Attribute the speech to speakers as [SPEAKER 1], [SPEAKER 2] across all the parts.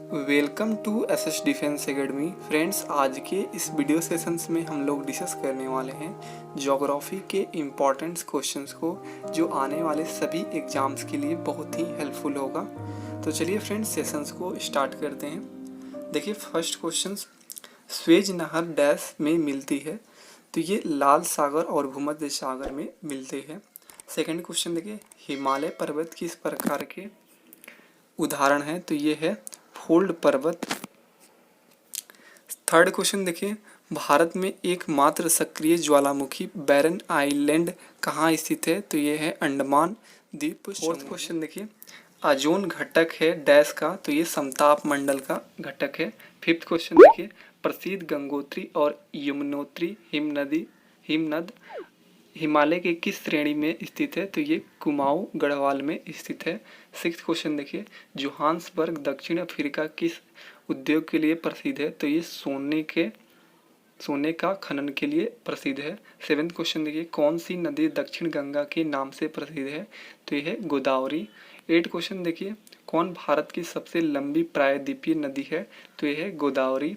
[SPEAKER 1] Welcome to SS defence academy. Friends, आज के इस वीडियो सेशंस में हम लोग डिस्कस करने वाले हैं ज्योग्राफी के इम्पॉर्टेंट क्वेश्चंस को, जो आने वाले सभी एग्जाम्स के लिए बहुत ही हेल्पफुल होगा। तो चलिए फ्रेंड्स, सेशंस को स्टार्ट करते हैं। देखिए, फर्स्ट क्वेश्चन, स्वेज नहर डैश में मिलती है? तो ये लाल सागर और भूमध्य सागर में मिलते हैं। सेकेंड क्वेश्चन देखिए, हिमालय पर्वत किस प्रकार के उदाहरण है? तो ये है फोल्ड पर्वत। थर्ड क्वेश्चन देखिए, भारत में एकमात्र सक्रिय ज्वालामुखी बैरन आइलैंड कहाँ स्थित है? तो ये है अंडमान द्वीप। फोर्थ क्वेश्चन देखिए, ओजोन घटक है डैश का? तो ये समताप मंडल का घटक है। फिफ्थ क्वेश्चन देखिए, प्रसिद्ध गंगोत्री और यमुनोत्री हिमनद हिमालय के किस श्रेणी में स्थित है? तो ये कुमाऊं गढ़वाल में स्थित है। सिक्स्थ क्वेश्चन देखिए, जोहान्सबर्ग दक्षिण अफ्रीका किस उद्योग के लिए प्रसिद्ध है? तो ये सोने का खनन के लिए प्रसिद्ध है। सेवेंथ क्वेश्चन देखिए, कौन सी नदी दक्षिण गंगा के नाम से प्रसिद्ध है? तो ये है गोदावरी। एट क्वेश्चन देखिए, कौन भारत की सबसे लंबी प्रायद्वीपीय नदी है? तो ये है गोदावरी।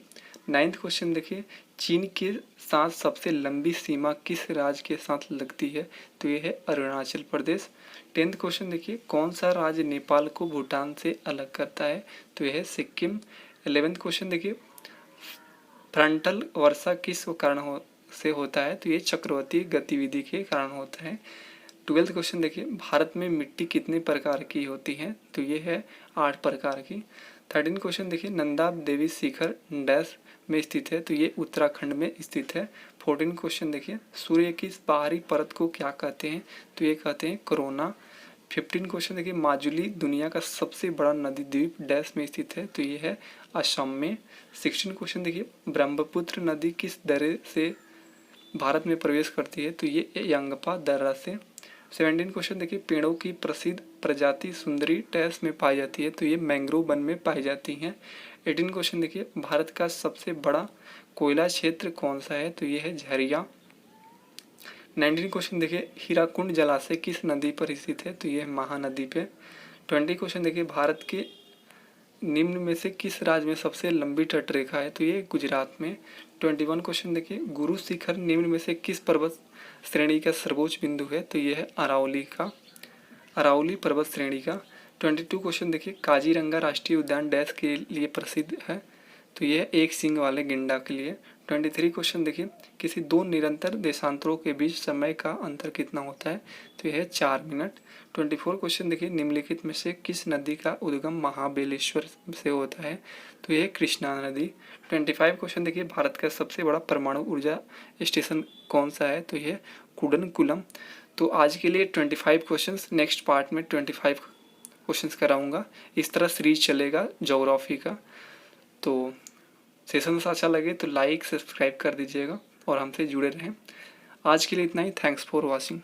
[SPEAKER 1] नाइन्थ क्वेश्चन देखिए, चीन के साथ सबसे लंबी सीमा किस राज्य के साथ लगती है? तो ये है अरुणाचल प्रदेश। टेंथ क्वेश्चन देखिए, कौन सा राज्य नेपाल को भूटान से अलग करता है? तो यह है सिक्किम। 11th क्वेश्चन देखिए, फ्रंटल वर्षा किस कारण से होता है? तो ये चक्रवाती गतिविधि के कारण होता है। 12th क्वेश्चन देखिए, भारत में मिट्टी कितने प्रकार की होती है? तो ये है 8 प्रकार की। 13 क्वेश्चन देखिए, नंदा देवी शिखर डैश में स्थित है? तो ये उत्तराखंड में स्थित है। 14 क्वेश्चन देखिए, सूर्य की बाहरी परत को क्या कहते हैं? तो ये कहते हैं कोरोना। 15 क्वेश्चन देखिए, माजुली दुनिया का सबसे बड़ा नदी द्वीप डैश में स्थित है? तो ये है असम में। 16 क्वेश्चन देखिए, ब्रह्मपुत्र नदी किस दर्रे से भारत में प्रवेश करती है? तो ये यंगपा दर्रा से। 17 क्वेश्चन देखिए, पेड़ों की प्रसिद्ध प्रजाति सुंदरी डैश में पाई जाती है? तो ये मैंग्रोव वन में पाई जाती हैं। 18 क्वेश्चन देखिए, भारत का सबसे बड़ा कोयला क्षेत्र कौन सा है? तो ये है झरिया। 19 क्वेश्चन देखिए, हीराकुंड जलाशय किस नदी पर स्थित है? तो ये है महानदी पे। 20 क्वेश्चन देखिए, भारत के निम्न में से किस राज्य में सबसे लंबी तटरेखा है? तो ये गुजरात में। 21 क्वेश्चन देखिए, गुरु शिखर निम्न में से किस पर्वत श्रेणी का सर्वोच्च बिंदु है? तो ये है अरावली पर्वत श्रेणी का। 22 क्वेश्चन देखिए, काजीरंगा राष्ट्रीय उद्यान डैश के लिए प्रसिद्ध है? तो यह है एक सींग वाले गेंडा के लिए। 23 क्वेश्चन देखिए, किसी दो निरंतर देशांतरों के बीच समय का अंतर कितना होता है? तो यह है 4 मिनट। 24 क्वेश्चन देखिए, निम्नलिखित में से किस नदी का उद्गम महाबलेश्वर से होता है? तो यह है कृष्णा नदी। 25 क्वेश्चन देखिए, भारत का सबसे बड़ा परमाणु ऊर्जा स्टेशन कौन सा है? तो यह कुडनकुलम। तो आज के लिए 25 क्वेश्चंस, नेक्स्ट पार्ट में 25 क्वेश्चंस कराऊंगा। इस तरह सीरीज चलेगा ज्योग्राफी का। तो सेशन अच्छा लगे तो लाइक सब्सक्राइब कर दीजिएगा और हमसे जुड़े रहें। आज के लिए इतना ही। Thanks for watching.